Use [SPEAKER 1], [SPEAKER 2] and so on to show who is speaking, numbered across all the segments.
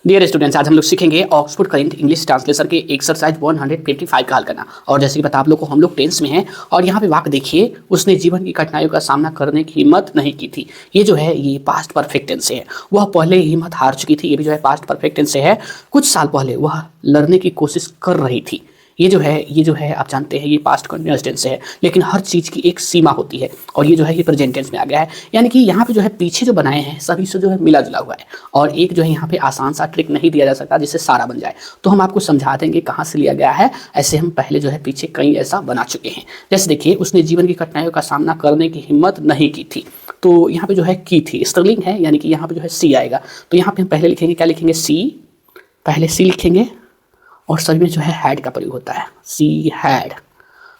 [SPEAKER 1] Dear students, आज हम लोग सीखेंगे ऑक्सफोर्ड करंट इंग्लिश ट्रांसलेशन के एक्सरसाइज 155 का हल करना। और जैसे कि पता आप लोग को, हम लोग टेंस में हैं और यहाँ पे वाक्य देखिए, उसने जीवन की कठिनाइयों का सामना करने की हिम्मत नहीं की थी। ये जो है ये पास्ट परफेक्ट टेंस से है। वह पहले ही हिम्मत हार चुकी थी। ये भी जो है पास्ट परफेक्ट टेंस से है। कुछ साल पहले वह लड़ने की कोशिश कर रही थी। ये जो है आप जानते हैं ये पास्ट कंटिन्यूअस टेंस है, लेकिन हर चीज़ की एक सीमा होती है। और ये जो है ये प्रेजेंट टेंस में आ गया है, यानी कि यहाँ पे जो है पीछे जो बनाए हैं सभी से जो है मिला जुला हुआ है। और एक जो है यहाँ पे आसान सा ट्रिक नहीं दिया जा सकता जिससे सारा बन जाए, तो हम आपको समझा देंगे कहाँ से लिया गया है। ऐसे हम पहले जो है पीछे कई ऐसा बना चुके हैं। जैसे देखिए, उसने जीवन की कठिनाइयों का सामना करने की हिम्मत नहीं की थी। तो यहाँ पे जो है की थी स्त्रीलिंग है, यानी कि यहाँ पे जो है सी आएगा। तो यहाँ पे हम पहले लिखेंगे, क्या लिखेंगे, सी। पहले सी लिखेंगे और सभी में जो है हैड का प्रयोग होता है, सी हैड।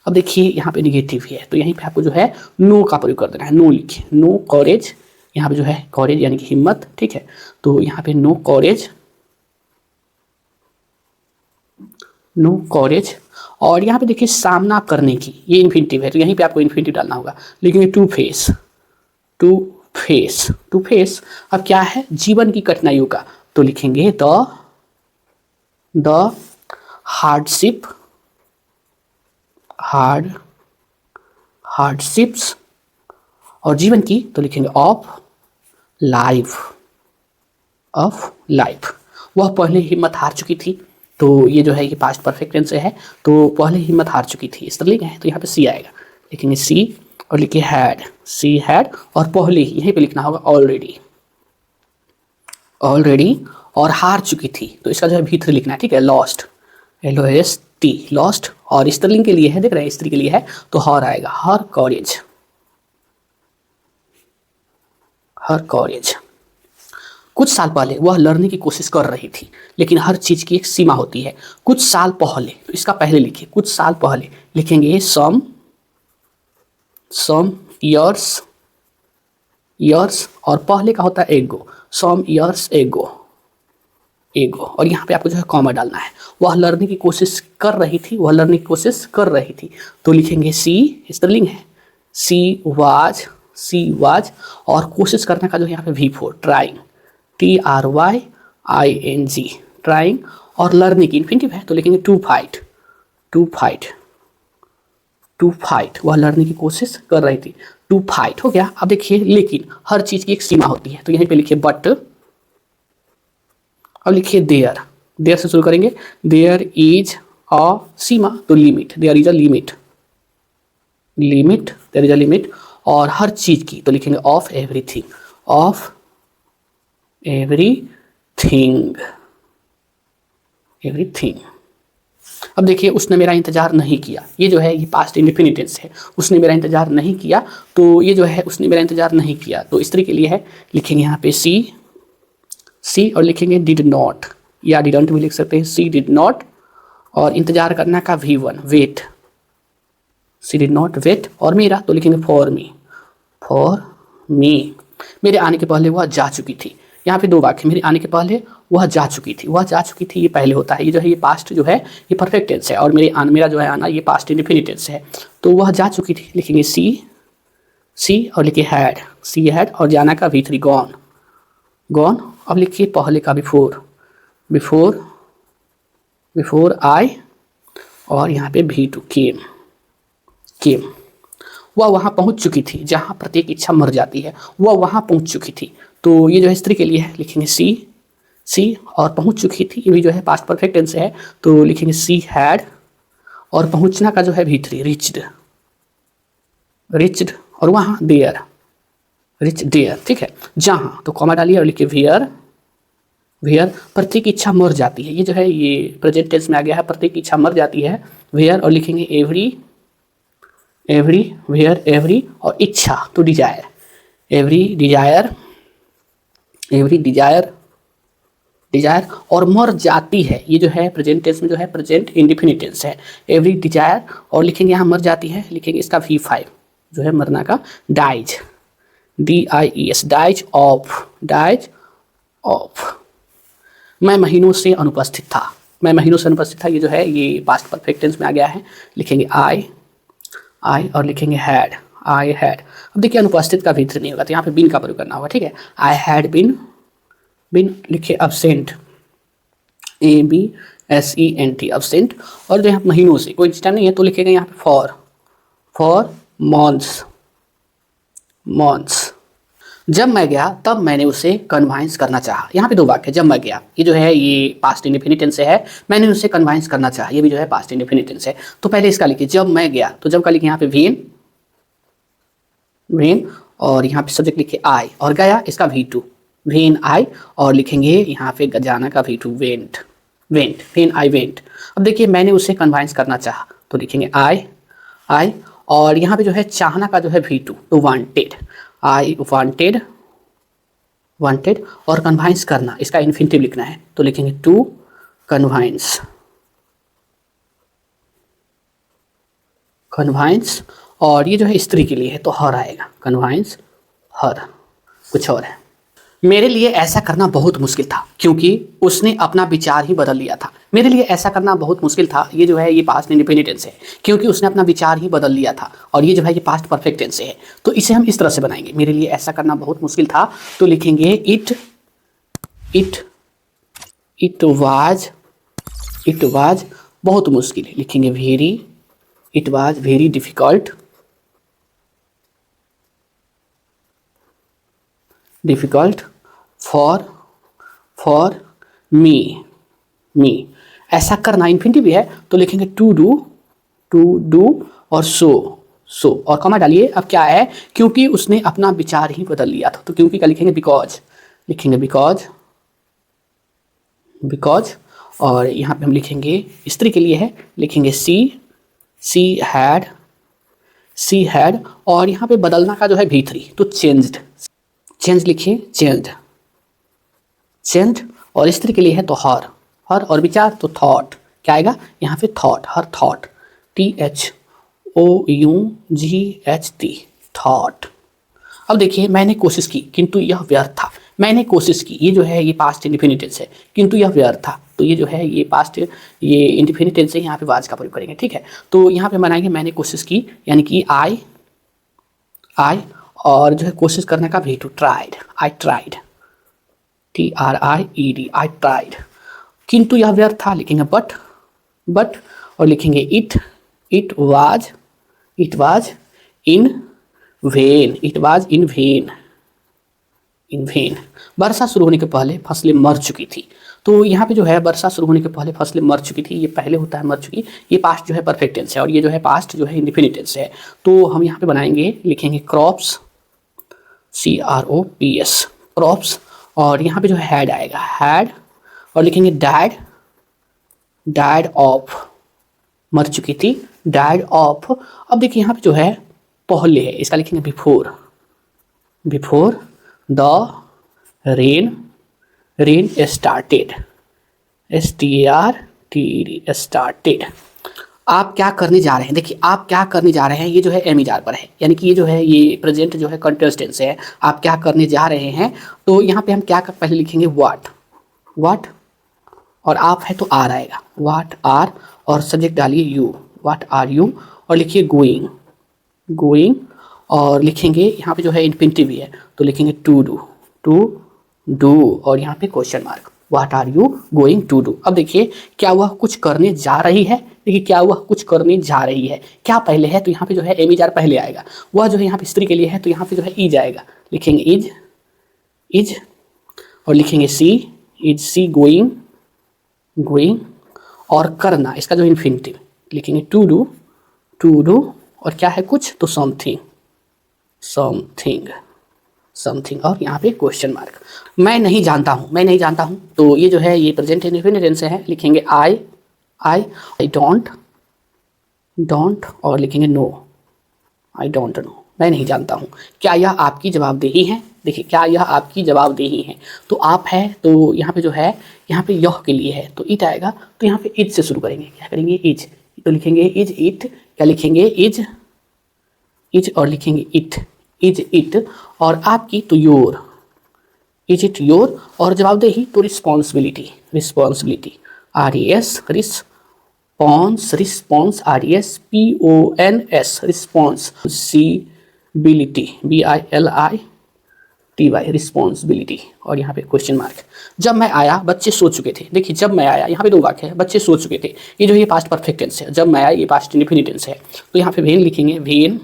[SPEAKER 1] अब देखिए यहाँ पे निगेटिव है, तो यहीं पे आपको जो है नो का प्रयोग कर देना है। नो लिखिए, नो कॉरेज। यहाँ पे जो है कॉरेज यानी कि हिम्मत, ठीक है। तो यहाँ पे नो कॉरेज, नो कॉरेज। और यहाँ पे देखिए सामना करने की, ये इन्फिनिटिव है, तो यहीं पे आपको इन्फिनिटिव डालना होगा। लिखेंगे to face, to face, to face. अब क्या है, जीवन की कठिनाइयों का, तो लिखेंगे द हार्डशिप, हार्डशिप्स। और जीवन की तो लिखेंगे ऑफ लाइफ, ऑफ लाइफ। वह पहले हिम्मत हार चुकी थी। तो ये जो है ये पास्ट परफेक्ट टेंस से है, तो पहले हिम्मत हार चुकी थी स्त्रीलिंग है, तो यहाँ पे सी आएगा। लिखेंगे सी और लिखिए हैड, सी हैड। और पहले यहीं पे लिखना होगा ऑलरेडी, ऑलरेडी। और हार चुकी थी, तो इसका जो है भीतर लिखना है, ठीक है, लॉस्ट, LOST, लॉस्ट। और स्त्रीलिंग के लिए है, देख रहे हैं स्त्री के लिए है, तो हर आएगा, हर कॉरेज, हर कॉरेज। कुछ साल पहले वह लड़ने की कोशिश कर रही थी, लेकिन हर चीज़ की एक सीमा होती है। कुछ साल पहले, तो इसका पहले लिखिए, कुछ साल पहले। लिखेंगे सम ईयर्स, ईयर्स। और पहले का होता है एगो, सम ईयर्स एगो, एगो। और यहाँ पे आपको जो है कॉमा डालना है। वह लड़ने की कोशिश कर रही थी, वह लड़ने की कोशिश कर रही थी, तो लिखेंगे सी, स्त्रीलिंग है, सी वाज, सी वाज। और कोशिश करने का जो है यहाँ पे V4, ट्राइंग, TRYING, ट्राइंग। और लड़ने की इन्फिनिटिव है, तो लिखेंगे to fight, to fight, to fight. वह लड़ने की कोशिश कर रही थी, टू फाइट हो गया। अब देखिए, लेकिन हर चीज़ की एक सीमा होती है, तो यहीं पे लिखिए बट। अब लिखिए देयर, देयर से शुरू करेंगे। देयर इज अ सीमा, तो limit, there is a limit, limit, there is a limit. और हर चीज़ की, तो लिखेंगे of everything, of everything, everything. अब देखिए, उसने मेरा इंतजार नहीं किया, ये जो है ये पास्ट इंडेफिनिट टेंस है। उसने मेरा इंतजार नहीं किया, तो ये जो है उसने मेरा इंतजार नहीं किया, तो स्त्री के लिए है। लिखेंगे यहाँ पे सी, सी। और लिखेंगे डिड नॉट, या डिडंट भी लिख सकते हैं, सी डिड नॉट। और इंतजार करना का V1, wait, she did not wait. और मेरा, तो लिखेंगे फॉर मी, फॉर मी। मेरे आने के पहले वह जा चुकी थी। यहाँ पे दो वाक्य, मेरे आने के पहले वह जा चुकी थी, वह जा चुकी थी, ये पहले होता है। ये जो है ये पास्ट जो है ये परफेक्ट टेंस है, और मेरा जो है आना ये पास्ट इंडेफिनिट टेंस है। तो वह जा चुकी थी, लिखेंगे सी, सी। और लिखिए हैड, सी हैड। और जाना का V3, गॉन, गॉन। अब लिखिए पहले का बिफोर, बिफोर, बिफोर आई। और यहाँ पे V2, केम, केम। वह वहाँ पहुँच चुकी थी जहाँ प्रत्येक इच्छा मर जाती है, वह वहाँ पहुँच चुकी थी। तो ये जो है स्त्री के लिए है, लिखेंगे सी, सी। और पहुँच चुकी थी, ये भी जो है पास्ट परफेक्ट टेंस है, तो लिखेंगे सी हैड। और पहुँचना का जो है V3, रिच्ड, रिच्ड। और वहाँ देयर, रिच देयर, ठीक है, जहाँ, तो कॉमा डालिए और लिखिए वेयर, वेयर। प्रत्येक इच्छा मर जाती है, ये जो है ये प्रेजेंट टेंस में आ गया है, प्रत्येक इच्छा मर जाती है, वेयर। और लिखेंगे एवरी, एवरी, वेयर, एवरी। और इच्छा, तो desire, every desire, every desire, desire. और मर जाती है, ये जो है प्रेजेंट टेंस में जो है प्रेजेंट इंडेफिनिट टेंस है, एवरी डिजायर। और लिखेंगे यहाँ मर जाती है, लिखेंगे इसका V5 जो है मरना का, dies, DIES, dies of, dies of. मैं महीनों से अनुपस्थित था, मैं महीनों से अनुपस्थित था, ये जो है ये पास्ट परफेक्ट टेंस में आ गया है। लिखेंगे आई, आई। और लिखेंगे हैड, आई हैड। अब देखिए अनुपस्थित का भीतर नहीं होगा, तो यहाँ पे बिन का प्रयोग करना होगा, ठीक है। आई हैड बिन, बिन। लिखिए अब्सेंट, ABSENT absent। और जो यहाँ महीनों से कोई टाइम नहीं है तो लिखेगा यहाँ पे फॉर मंथ्स। जब मैं गया तब मैंने उसे कन्वाइंस करना चाहा। यहाँ पे दो वाक्य, जब मैं गया ये जो है ये पास्ट इंडेफिनिट टेंस से है, मैंने उसे कन्वाइंस करना चाहा ये भी जो है पास्ट इंडेफिनिट टेंस है। तो पहले इसका लिखिए जब मैं गया, तो जब का लिखिए यहाँ पे वेन और यहाँ पे सब्जेक्ट लिखिए आई, और गया इसका V2 वेन आई, और लिखेंगे यहाँ पे जाना का V2 went when I went. अब देखिए मैंने उसे कन्वाइंस करना चाहा तो लिखेंगे आई, और यहाँ पे जो है चाहना का जो है V2 तो वांटेड, आई वांटेड, और कन्वाइंस करना इसका इन्फिनिटिव लिखना है तो लिखेंगे टू कन्वाइंस, और ये जो है स्त्री के लिए है तो हर आएगा, कन्वाइंस हर। कुछ और है, मेरे लिए ऐसा करना बहुत मुश्किल था क्योंकि उसने अपना विचार ही बदल लिया था। मेरे लिए ऐसा करना बहुत मुश्किल था, ये जो है ये पास्ट इंडेफिनिट टेंस है क्योंकि उसने अपना विचार ही बदल लिया था, और ये जो है ये पास्ट परफेक्ट टेंस है। तो इसे हम इस तरह से बनाएंगे, मेरे लिए ऐसा करना बहुत मुश्किल था तो लिखेंगे इट वाज बहुत मुश्किल, लिखेंगे it was very difficult for me. ऐसा करना इन्फिनिटिव भी है तो लिखेंगे टू डू और सो और कॉमा डालिए। अब क्या है, क्योंकि उसने अपना विचार ही बदल लिया था तो क्योंकि का लिखेंगे बिकॉज, और यहाँ पे हम लिखेंगे स्त्री के लिए है, लिखेंगे सी हैड, और यहाँ पे बदलना का जो है V3 तो चेंज लिखिए चेंज, और स्त्री के लिए है तो हर, और विचार तो थॉट, क्या आएगा यहाँ पे थॉट, हर थॉट THOUGHT थॉट। अब देखिए मैंने कोशिश की किंतु यह व्यर्थ था, मैंने कोशिश की ये जो है ये पास्ट इंडेफिनिट टेंस है, किंतु यह व्यर्थ था तो ये जो है ये पास्ट ये इंडेफिनिट टेंस है, यहाँ पे वाज का प्रयोग करेंगे। ठीक है, तो यहाँ पे बनाएंगे मैंने कोशिश की यानी कि आई, और जो है कोशिश करने का V2 tried, I tried TRIED I tried. किंतु यह व्यर्थ था लिखेंगे बट, और लिखेंगे इट वाज इन वेन। वर्षा शुरू होने के पहले फसलें मर चुकी थी, तो यहाँ पे जो है वर्षा शुरू होने के पहले फसलें मर चुकी थी, ये पहले होता है मर चुकी, ये पास्ट जो है परफेक्ट टेंस है, और ये जो है पास्ट जो है इंडेफिनिट टेंस है। तो हम यहाँ पे बनाएंगे, लिखेंगे क्रॉप्स CROPS क्रॉप्स, और यहाँ पे जो है हैड आएगा हैड, और लिखेंगे डैड ऑफ मर चुकी थी डैड ऑफ। अब देखिए यहाँ पे जो है पहले है इसका लिखेंगे before the rain started started. आप क्या करने जा रहे हैं, देखिए आप क्या करने जा रहे हैं ये जो है एमिजार पर है, यानी कि ये जो है ये प्रेजेंट जो है कंटिन्यूअस टेंस है, आप क्या करने जा रहे हैं। तो यहाँ पे हम क्या पहले लिखेंगे व्हाट, और आप है तो आर आएगा, व्हाट आर, और सब्जेक्ट डालिए यू, व्हाट आर यू, और लिखिए गोइंग, और लिखेंगे यहाँ पे जो है इन्फिनिटिव भी है तो लिखेंगे टू डू, और यहाँ पे question mark, what are you going to do. अब देखिए क्या वह कुछ करने जा रही है, देखिए क्या वह कुछ करने जा रही है, क्या पहले है तो यहाँ पे जो है एमिजार पहले आएगा, वह जो है यहाँ पे स्त्री के लिए है तो यहाँ पे जो है इज आएगा, लिखेंगे इज, और लिखेंगे सी गोइंग, और करना इसका जो इन्फिनिटिव लिखेंगे टू डू, और क्या है कुछ तो समथिंग, और यहाँ पे क्वेश्चन मार्क। मैं नहीं जानता हूँ तो ये जो है ये प्रेजेंट इंडेफिनिट टेंस है, लिखेंगे आई डोंट, और लिखेंगे नो, आई डोंट नो, मैं नहीं जानता हूँ। क्या यह आपकी जवाबदेही है, देखिए क्या यह आपकी जवाबदेही है तो आप है तो यहाँ पे जो है यहाँ पे यह के लिए है तो इट आएगा, तो यहाँ पे इज से शुरू करेंगे, क्या करेंगे इज, तो लिखेंगे इज इट, क्या लिखेंगे इज, और लिखेंगे इज इट, और आपकी तो योर, इज इट योर, और जवाबदेही तो responsibility RES response RES PONS responsibility TY responsibility, और यहाँ पे क्वेश्चन मार्क। जब मैं आया बच्चे सो चुके थे। देखिए जब मैं आया, यहाँ पे दो वाक्य है, बच्चे सो चुके थे, ये जो ये पास्ट परफेक्ट टेंस है, जब मैं आया ये पास्ट इंडेफिनिट टेंस है। तो यहाँ पे वेन लिखेंगे, वेन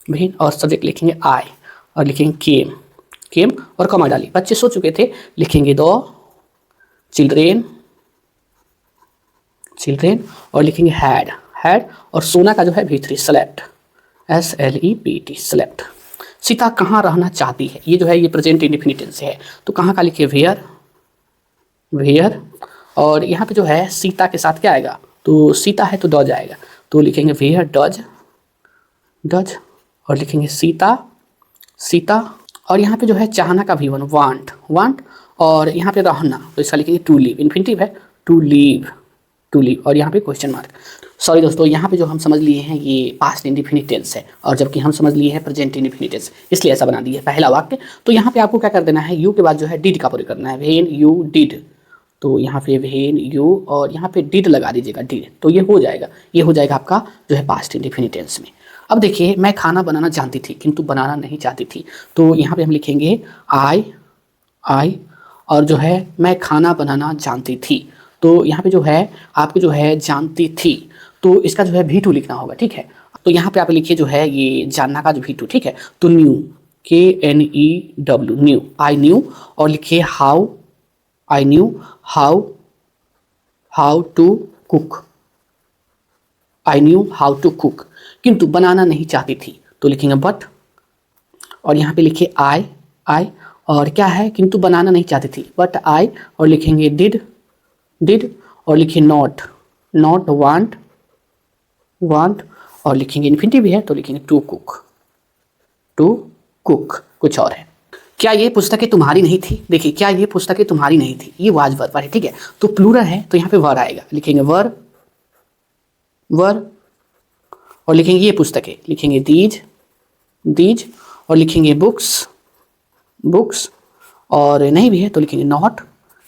[SPEAKER 1] वेन और सब्जेक्ट लिखेंगे आई, और लिखेंगे केम, केम और कॉमा डालिए। बच्चे सो चुके थे लिखेंगे दो चिल्ड्रेन, चिल्ड्रेन और लिखेंगे हैड, हैड और सोना का जो है V3 slept, SLEPT slept. Sita कहाँ रहना चाहती है, ये जो है ये प्रेजेंट इंडेफिनिट टेंस है, तो कहाँ का लिखिए वेयर, वेयर और यहाँ पे जो है सीता के साथ क्या आएगा, तो सीता है तो डज आएगा, तो लिखेंगे वेयर डज, डज और लिखेंगे सीता, सीता और यहाँ पे जो है चाहना का V1 वांट, वांट और यहाँ पे रहना तो इसका लिखेंगे टू लीव, इन्फिनिटिव है टू लीव, टू लीव और यहाँ पे क्वेश्चन मार्क। सॉरी दोस्तों, यहाँ पे जो हम समझ लिए हैं ये पास्ट इंडेफिनिट टेंस है और जबकि हम समझ लिए हैं प्रेजेंट इंडेफिनिट टेंस, इसलिए ऐसा बना दिया है पहला वाक्य। तो यहाँ पे आपको क्या कर देना है, यू के बाद जो है डिड का प्रयोग करना है, व्हेन यू डिड, तो यहाँ पे व्हेन यू और यहाँ पे डिड लगा दीजिएगा, डिड, तो ये हो जाएगा, ये हो जाएगा आपका जो है पास्ट इंडेफिनिट टेंस में। अब देखिए मैं खाना बनाना जानती थी किंतु बनाना नहीं चाहती थी, तो यहाँ पे हम लिखेंगे आई और जो है मैं खाना बनाना जानती थी, तो यहाँ पे जो है आपको जो है जानती थी, तो इसका जो है V2 लिखना होगा, ठीक है। तो यहाँ पे आप लिखिए जो है ये जानना का जो V2, ठीक है। तो knew, KNEW knew, I knew और लिखिए how, I knew how to cook, I knew how to cook, किंतु बनाना नहीं चाहती थी, तो लिखेंगे बट और यहाँ पे लिखिए आई और क्या है किंतु बनाना नहीं चाहती थी, बट आई और लिखेंगे डिड और लिखिए नॉट वांट और लिखेंगे इन्फिनिटिव भी है तो लिखेंगे टू कुक, कुछ और है। क्या ये पुस्तकें तुम्हारी नहीं थी, देखिए क्या ये पुस्तकें तुम्हारी नहीं थी, ये वाज वर्ब है, ठीक है। तो प्लूरल है तो यहाँ पे वर आएगा, लिखेंगे वर और लिखेंगे ये पुस्तकें, लिखेंगे दीज और लिखेंगे बुक्स और नहीं भी है तो लिखेंगे नॉट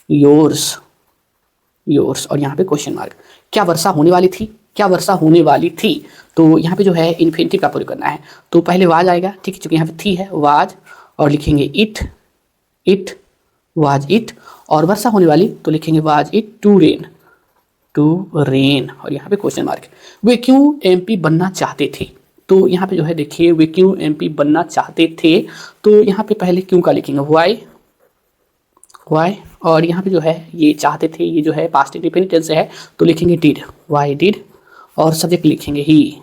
[SPEAKER 1] योर्स और यहाँ पे क्वेश्चन मार्क। क्या वर्षा होने वाली थी, क्या वर्षा होने वाली थी, तो यहाँ पे जो है इन्फिनिटिव का प्रयोग करना है, तो पहले वाज आएगा, ठीक है, क्योंकि यहाँ पे थी है वाज और लिखेंगे इट वाज इट और वर्षा होने वाली तो लिखेंगे वाज इट टू रेन और यहाँ पे क्वेश्चन मार्क। वे क्यों MP बनना चाहते थे, तो यहाँ पे जो है देखिए वे क्यों MP बनना चाहते थे, तो यहाँ पे पहले क्यों का लिखेंगे वाई और यहाँ पे जो है ये चाहते थे, ये जो है पास्ट इंडेफिनिट टेंस है तो लिखेंगे डिड, वाई डिड और सब्जेक्ट लिखेंगे ही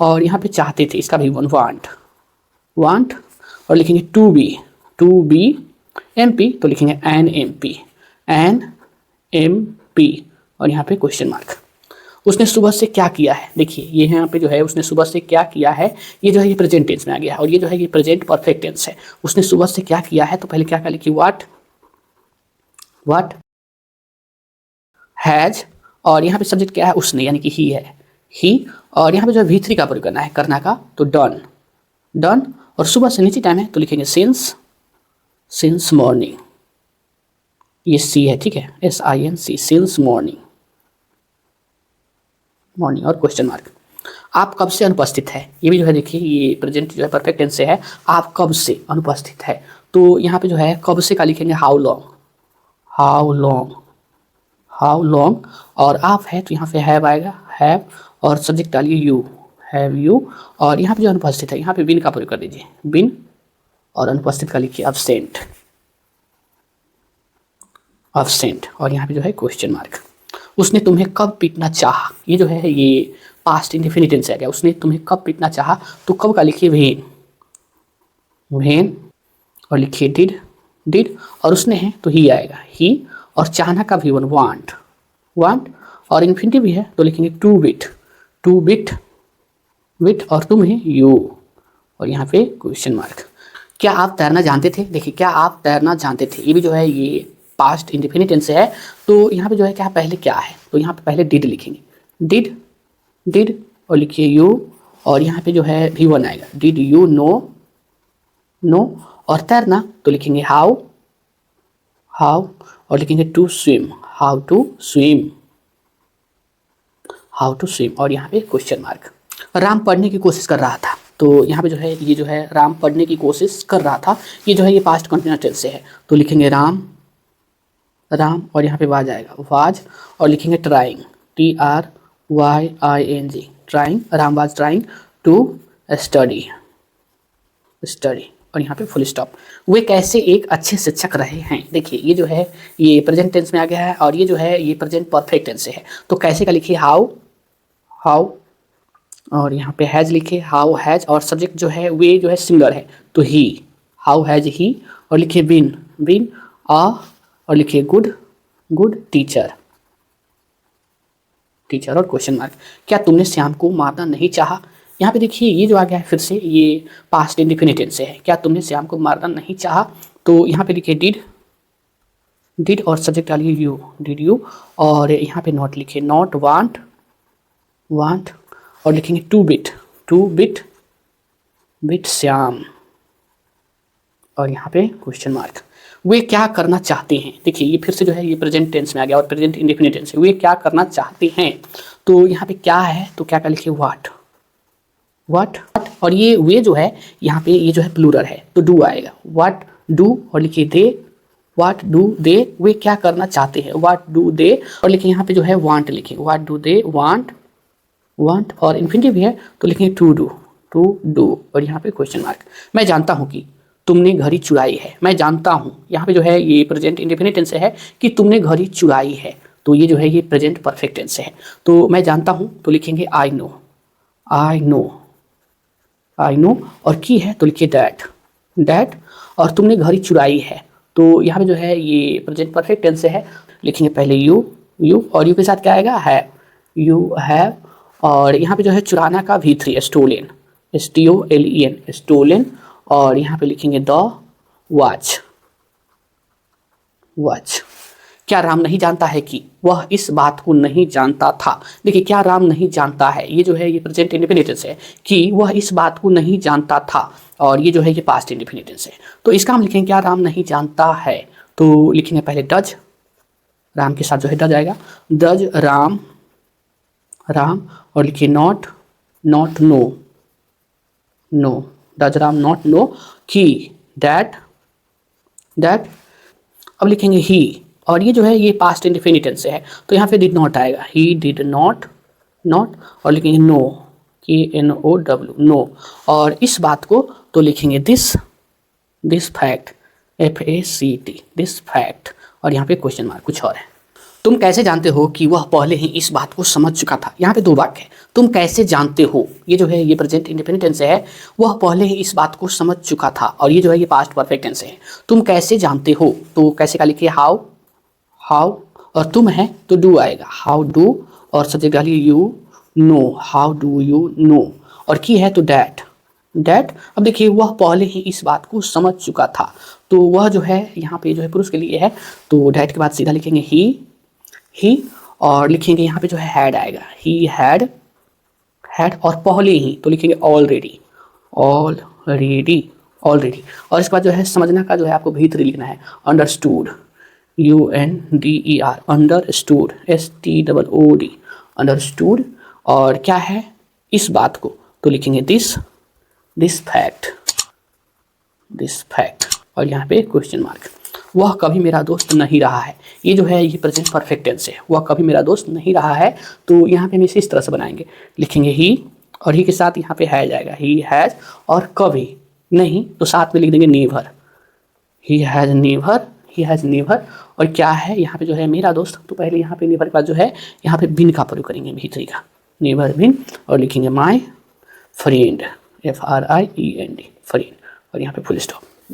[SPEAKER 1] और यहाँ पे चाहते थे इसका भी वांट और लिखेंगे टू बी MP तो लिखेंगे एन एम पी और यहाँ पे क्वेश्चन मार्क। उसने सुबह से क्या किया है, देखिए ये यहाँ पे जो है उसने सुबह से क्या किया है, ये जो है ये प्रेजेंट टेंस में आ गया है और ये जो है ये प्रेजेंट परफेक्ट टेंस है। उसने सुबह से क्या किया है तो पहले क्या क्या लिखिए व्हाट हैज और यहाँ पे सब्जेक्ट क्या है उसने, यानी कि ही है, ही और यहाँ पे जो है V3 का प्रयोग करना है करना का, तो डन और सुबह से नीचे टाइम है तो लिखेंगे सिंस मॉर्निंग, ये सी है, ठीक है, SINC सिंस मॉर्निंग और क्वेश्चन मार्क। आप कब से अनुपस्थित है, ये भी जो है देखिए ये प्रेजेंट जो है परफेक्ट टेंस से है, आप कब से अनुपस्थित है, तो यहाँ पे जो है कब से का लिखेंगे हाउ लॉन्ग और आप है तो यहाँ पे हैव आएगा, हैव और सब्जेक्ट डालिए हैव यू और यहाँ पे जो अनुपस्थित है यहाँ पे बिन का प्रयोग कर दीजिए, बिन और अनुपस्थित का लिखिए अब्सेंट और यहाँ पे जो है क्वेश्चन मार्क। उसने तुम्हें कब पीटना चाहा, ये जो है ये पास्ट इंडेफिनिट टेंस है गया, उसने तुम्हें कब पीटना चाहा, तो कब का लिखिए व्हेन और लिखिए डिड और उसने है तो ही आएगा, ही और चाहना का V1 वांट और इन्फिनिटिव भी है तो लिखेंगे टू बिट और तुम है यू और यहाँ पे क्वेश्चन मार्क। क्या आप तैरना जानते थे, देखिए क्या आप तैरना जानते थे, ये भी जो है ये पास्ट इंडेफिनिट टेंस है, तो यहाँ पे जो है क्या पहले क्या है, तो यहाँ पे पहले डिड लिखेंगे, डिड और लिखिए यू और यहाँ पे जो है V1 आएगा, डिड यू नो और तैरना तो लिखेंगे हाउ और लिखेंगे to swim, how to swim और यहाँ पे क्वेश्चन मार्क। राम पढ़ने की कोशिश कर रहा था, तो यहाँ पे जो है ये जो है राम पढ़ने की कोशिश कर रहा था, ये जो है ये पास्ट कंटिन्यूअस टेंस से है। तो लिखेंगे राम, राम और यहाँ पे वाज आएगा, वाज, और लिखेंगे trying, TRYING, trying, Ram was trying to study, study, और यहाँ पे फुल स्टॉप। वे कैसे एक अच्छे शिक्षक रहे हैं। देखिए ये जो है ये प्रेजेंट टेंस में आ गया है और ये जो है ये प्रेजेंट परफेक्ट टेंस से है। तो कैसे का लिखिए हाउ, हाउ, और यहाँ पे हैज़ लिखिए, हाउ हैज़, और सब्जेक्ट जो है वे जो है सिंगुलर है तो ही, हाउ हैज़ ही, और लिखिए बीन, बीन और लिखिए गुड, गुड टीचर, टीचर और क्वेश्चन मार्क। क्या तुमने श्याम को मारना नहीं चाहा। यहाँ पे देखिए ये जो आ गया है फिर से ये पास्ट इंडेफिनिट टेंस से है। क्या तुमने श्याम को मारना नहीं चाहा, तो यहाँ पे लिखिए डिड, डिड और सब्जेक्ट डालिए यू, डिड यू, और यहाँ पे नॉट लिखिए, नॉट वांट, वांट, और लिखेंगे two bit, two bit, bit Shyam, और यहाँ पे क्वेश्चन मार्क। वे क्या करना चाहते हैं। देखिए ये फिर से जो है ये प्रेजेंट टेंस में आ गया और प्रेजेंट इंडेफिनिट टेंस है। वे क्या करना चाहते हैं, तो यहाँ पे क्या है, तो क्या का लिखिए व्हाट, व्हाट, और ये वे जो है यहाँ पे ये जो है प्लूरल है तो डू आएगा, व्हाट डू, और लिखिए दे, व्हाट डू दे, वे क्या करना चाहते हैं, व्हाट डू दे, और लिखिए यहाँ पे जो है वांट लिखिए, what do they want, want, और इन्फिनिटिव भी है तो लिखेंगे टू डू, टू डू, और यहाँ पे क्वेश्चन मार्क। मैं जानता हूँ कि तुमने घड़ी चुराई है। मैं जानता हूँ यहाँ पे जो है ये प्रेजेंट इंडेफिनिट टेंस है कि तुमने घड़ी चुराई है, तो ये जो है ये प्रेजेंट परफेक्ट टेंस है। तो मैं जानता हूँ तो लिखेंगे I know, I know, I know, और की है तो लिखिए डैट, डैट, और तुमने घड़ी चुराई है तो यहाँ पे जो है ये प्रेजेंट परफेक्ट टेंस है। लिखेंगे पहले यू, यू, और यू के साथ क्या आएगा हैव, यू हैव, और यहाँ पे जो है चुराना का V3 स्टोलन, STOLEN, स्टोलन, और यहाँ पे लिखेंगे द वॉच, वॉच। क्या राम नहीं जानता है कि वह इस बात को नहीं जानता था। देखिए क्या राम नहीं जानता है, ये जो है ये प्रेजेंट इंडेफिनिट टेंस है कि वह इस बात को नहीं जानता था, और ये जो है ये पास्ट इंडेफिनिट टेंस है। तो इसका हम लिखेंगे क्या राम नहीं जानता है, तो लिखेंगे पहले डज, राम के साथ जो है डज आएगा, डज राम, राम, और लिखिए not, not know, know, does Ram not know कि डैट, डैट, अब लिखेंगे ही, और ये जो है ये पास्ट इंडेफिनिट टेंस से है तो यहाँ पे डिड नॉट आएगा, ही डिड नॉट, नॉट, और लिखेंगे नो, KNOW, नो, और इस बात को तो लिखेंगे this, this fact, FACT, this fact, और यहाँ पे क्वेश्चन मार्क कुछ और है। तुम कैसे जानते हो कि वह पहले ही इस बात को समझ चुका था। यहाँ पे दो वाक्य है, तुम कैसे जानते हो, ये जो है ये प्रेजेंट इंडेफिनिट टेंस है, वह पहले ही इस बात को समझ चुका था, और ये जो है ये पास्ट परफेक्ट टेंस है। तुम कैसे जानते हो, तो कैसे का लिखिए हाउ, हाउ, और तुम है तो डू आएगा, हाउ डू, और सब्जेक्ट डालिए you know, how do you know, और की है तो डैट, डैट। अब देखिए वह पहले ही इस बात को समझ चुका था, तो वह जो है यहाँ पे जो है पुरुष के लिए है तो डैट के बाद सीधा लिखेंगे ही, और लिखेंगे यहाँ पे जो है हैड आएगा, ही हैड, हैड, और पहले ही तो लिखेंगे ऑलरेडी, ऑलरेडी, ऑलरेडी, और इसके बाद जो है समझना का जो है आपको V3 लिखना है, understood, UNDER, understood, STOOD, understood, और क्या है इस बात को तो लिखेंगे this, this fact, this fact, और यहाँ पे क्वेश्चन मार्क। वह कभी मेरा दोस्त नहीं रहा है, ये जो है ये प्रेजेंट परफेक्ट टेंस है, वह कभी मेरा दोस्त नहीं रहा है, तो यहाँ पे हम इसे इस तरह से बनाएंगे, लिखेंगे ही, और ही के साथ यहाँ पे हैज आएगा, ही हैज़, और कभी नहीं तो साथ में लिख देंगे never, he has never, he has never, और क्या है यहाँ पे जो है मेरा दोस्त, तो पहले यहाँ पे नेवर के बाद जो है यहाँ पे बिन का प्रयोग करेंगे V3 का, नेवर बिन, और लिखेंगे माई फ्रेंड, FRIEND, फ्रेंड, और यहाँ पे फुल स्टॉप।